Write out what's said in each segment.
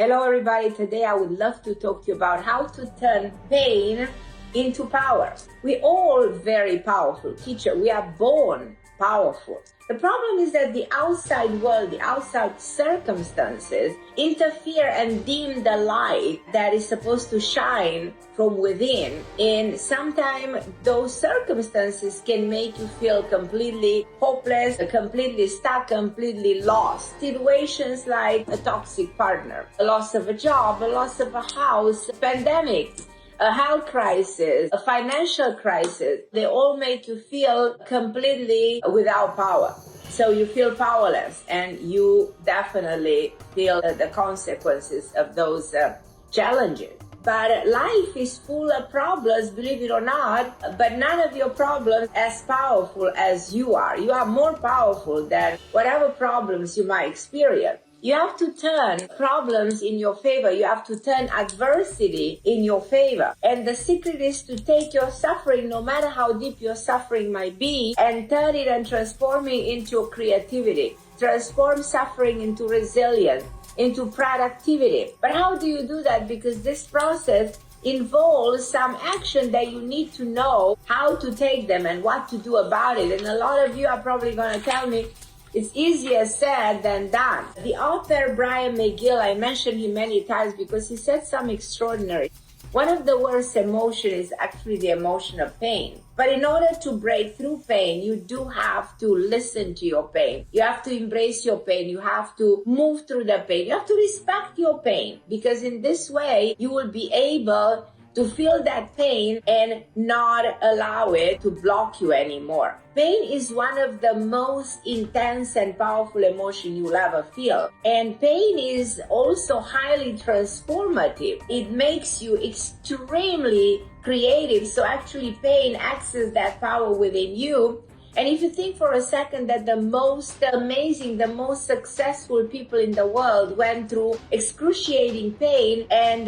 Hello everybody, today I would love to talk to you about how to turn pain into power. We all very powerful, teacher. We are born powerful. The problem is that the outside world, the outside circumstances interfere and dim the light that is supposed to shine from within. And sometimes those circumstances can make you feel completely hopeless, completely stuck, completely lost. Situations like a toxic partner, a loss of a job, a loss of a house, a pandemic, a health crisis, a financial crisis, they all make you feel completely without power. So you feel powerless and you definitely feel the consequences of those challenges. But life is full of problems, believe it or not, but none of your problems as powerful as you are. You are more powerful than whatever problems you might experience. You have to turn problems in your favor. You have to turn adversity in your favor. And the secret is to take your suffering, no matter how deep your suffering might be, and turn it and transform it into creativity. Transform suffering into resilience, into productivity. But how do you do that? Because this process involves some action that you need to know how to take them and what to do about it. And a lot of you are probably going to tell me, it's easier said than done. The author Brian McGill, I mentioned him many times because he said something extraordinary. One of the worst emotions is actually the emotion of pain. But in order to break through pain, you do have to listen to your pain. You have to embrace your pain. You have to move through the pain. You have to respect your pain, because in this way, you will be able to feel that pain and not allow it to block you anymore. Pain is one of the most intense and powerful emotions you'll ever feel. And pain is also highly transformative. It makes you extremely creative. So actually pain accesses that power within you. And if you think for a second that the most amazing, the most successful people in the world went through excruciating pain and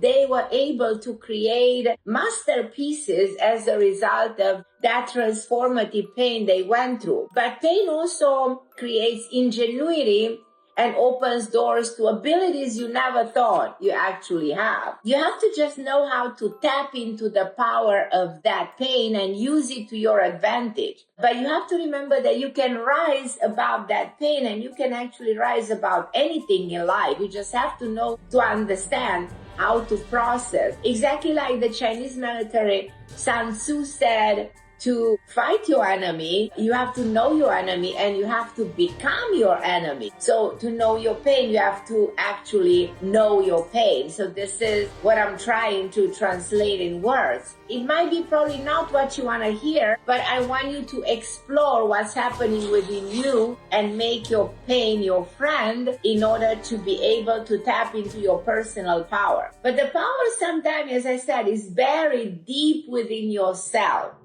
they were able to create masterpieces as a result of that transformative pain they went through. But pain also creates ingenuity and opens doors to abilities you never thought you actually have. You have to just know how to tap into the power of that pain and use it to your advantage. But you have to remember that you can rise above that pain, and you can actually rise above anything in life. You just have to know to understand how to process. Exactly like the Chinese military, Sun Tzu said, to fight your enemy, you have to know your enemy and you have to become your enemy. So to know your pain, you have to actually know your pain. So this is what I'm trying to translate in words. It might be probably not what you want to hear, but I want you to explore what's happening within you and make your pain your friend in order to be able to tap into your personal power. But the power sometimes, as I said, is buried deep within yourself.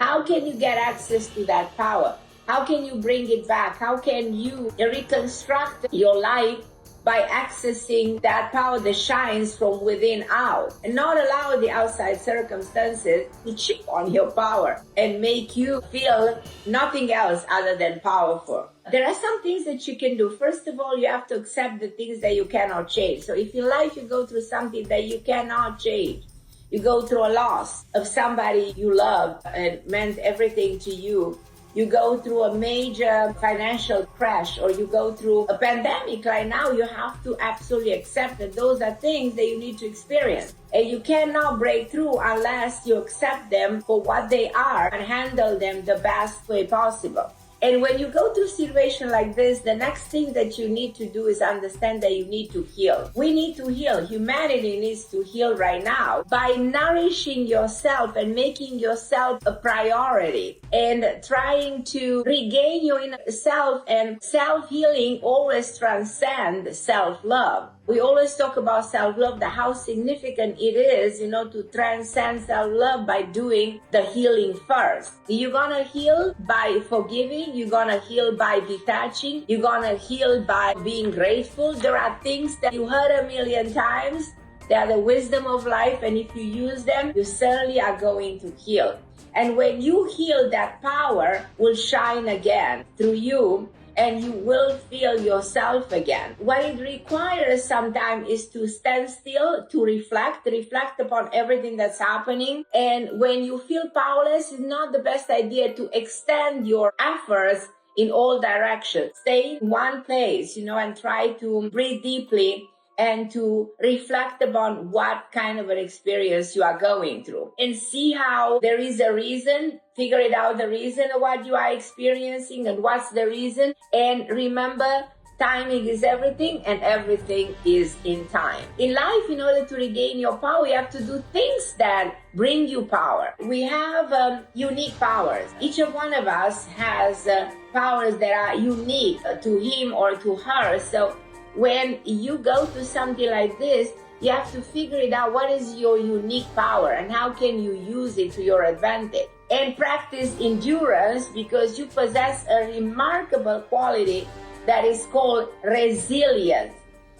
How can you get access to that power? How can you bring it back? How can you reconstruct your life by accessing that power that shines from within out and not allow the outside circumstances to chip on your power and make you feel nothing else other than powerful? There are some things that you can do. First of all, you have to accept the things that you cannot change. So if in life you go through something that you cannot change, you go through a loss of somebody you love and meant everything to you. You go through a major financial crash, or you go through a pandemic right now, you have to absolutely accept that those are things that you need to experience. And you cannot break through unless you accept them for what they are and handle them the best way possible. And when you go through a situation like this, the next thing that you need to do is understand that you need to heal. We need to heal. Humanity needs to heal right now by nourishing yourself and making yourself a priority and trying to regain your inner self. And self-healing always transcends self-love. We always talk about self-love, how significant it is, to transcend self-love by doing the healing first. You're gonna heal by forgiving. You're gonna heal by detaching. You're gonna heal by being grateful. There are things that you heard a million times. They are the wisdom of life, and if you use them, you certainly are going to heal. And when you heal, that power will shine again through you. and you will feel yourself again. What it requires sometimes is to stand still, to reflect upon everything that's happening. And when you feel powerless, it's not the best idea to extend your efforts in all directions. Stay in one place, and try to breathe deeply and to reflect upon what kind of an experience you are going through, and see how there is a reason. Figure it out, the reason of what you are experiencing and what's the reason. And remember, timing is everything, and everything is in time. In life, in order to regain your power, you have to do things that bring you power. We have unique powers. Each of one of us has powers that are unique to him or to her. So when you go to something like this, you have to figure it out, what is your unique power and how can you use it to your advantage. And practice endurance, because you possess a remarkable quality that is called resilience.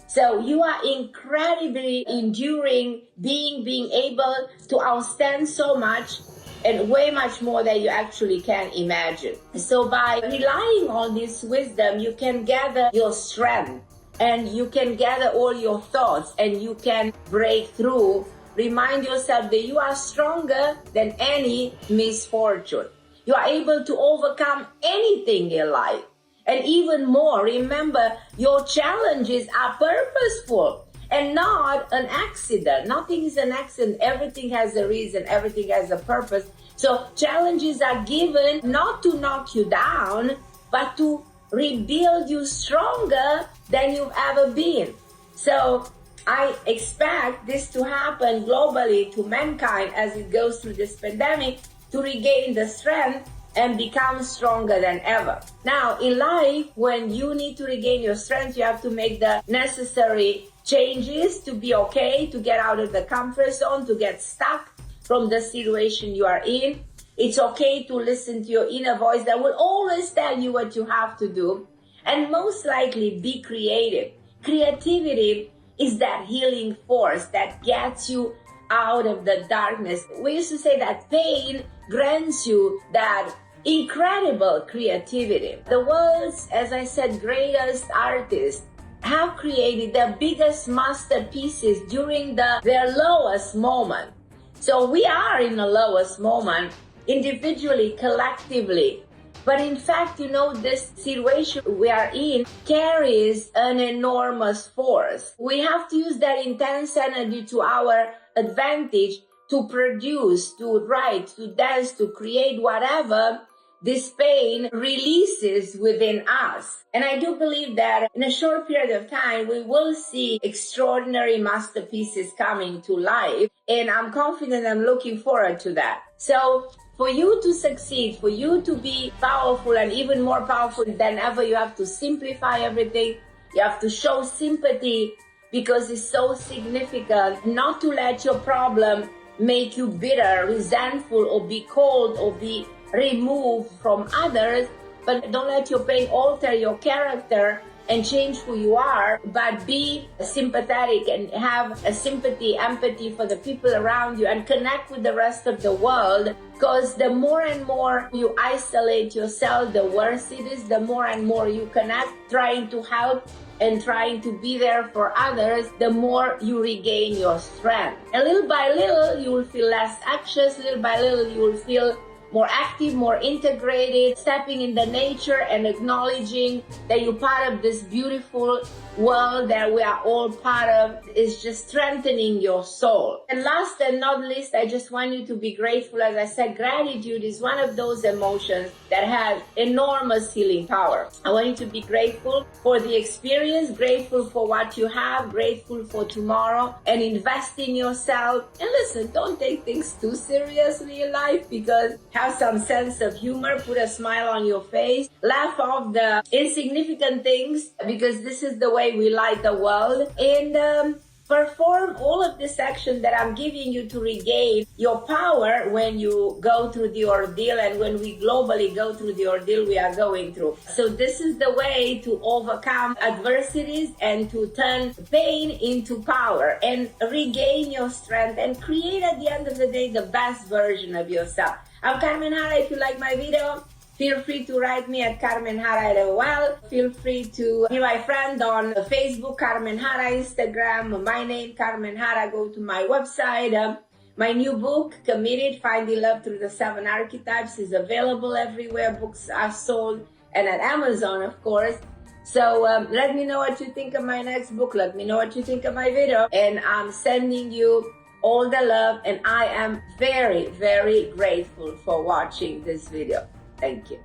So you are incredibly enduring being able to outstand so much and way much more than you actually can imagine. So by relying on this wisdom, you can gather your strength, and you can gather all your thoughts, and you can break through. Remind yourself that you are stronger than any misfortune. You are able to overcome anything in life. And even more, remember, your challenges are purposeful and not an accident. Nothing is an accident. Everything has a reason. Everything has a purpose. So challenges are given not to knock you down, but to rebuild you stronger than you've ever been. So I expect this to happen globally to mankind as it goes through this pandemic, to regain the strength and become stronger than ever. Now, in life, when you need to regain your strength, you have to make the necessary changes to be okay, to get out of the comfort zone, to get stuck from the situation you are in. It's okay to listen to your inner voice that will always tell you what you have to do. And most likely, be creative. Creativity is that healing force that gets you out of the darkness. We used to say that pain grants you that incredible creativity. The world's, as I said, greatest artists have created their biggest masterpieces during their lowest moment. So we are in the lowest moment, individually, collectively. But in fact, this situation we are in carries an enormous force. We have to use that intense energy to our advantage to produce, to write, to dance, to create whatever this pain releases within us. And I do believe that in a short period of time, we will see extraordinary masterpieces coming to life. And I'm confident, I'm looking forward to that. So for you to succeed, for you to be powerful and even more powerful than ever, you have to simplify everything. You have to show sympathy, because it's so significant not to let your problem make you bitter, resentful, or be cold, or be removed from others. But don't let your pain alter your character and change who you are, but be sympathetic and have a sympathy, empathy for the people around you, and connect with the rest of the world. Because the more and more you isolate yourself, the worse it is. The more and more you connect, trying to help and trying to be there for others, the more you regain your strength. And little by little, you will feel less anxious. Little by little, you will feel more active, more integrated, stepping in the nature and acknowledging that you're part of this beautiful world that we are all part of. Is just strengthening your soul. And last and not least, I just want you to be grateful. As I said, gratitude is one of those emotions that has enormous healing power. I want you to be grateful for the experience, grateful for what you have, grateful for tomorrow, and invest in yourself. And listen, don't take things too seriously in life, because have some sense of humor, put a smile on your face, laugh off the insignificant things, because this is the way we light the world, and perform all of this action that I'm giving you to regain your power when you go through the ordeal, and when we globally go through the ordeal we are going through. So this is the way to overcome adversities and to turn pain into power and regain your strength and create, at the end of the day, the best version of yourself. I'm Carmen Harra. If you like my video, Feel free to write me at Carmen Harra LOL. Feel free to be my friend on Facebook, Carmen Harra, Instagram, my name, Carmen Harra. Go to my website. My new book, Committed, Finding Love Through the 7 Archetypes, is available everywhere books are sold, and at Amazon, of course. So let me know what you think of my next book. Let me know what you think of my video. And I'm sending you all the love, and I am very, very grateful for watching this video. Thank you.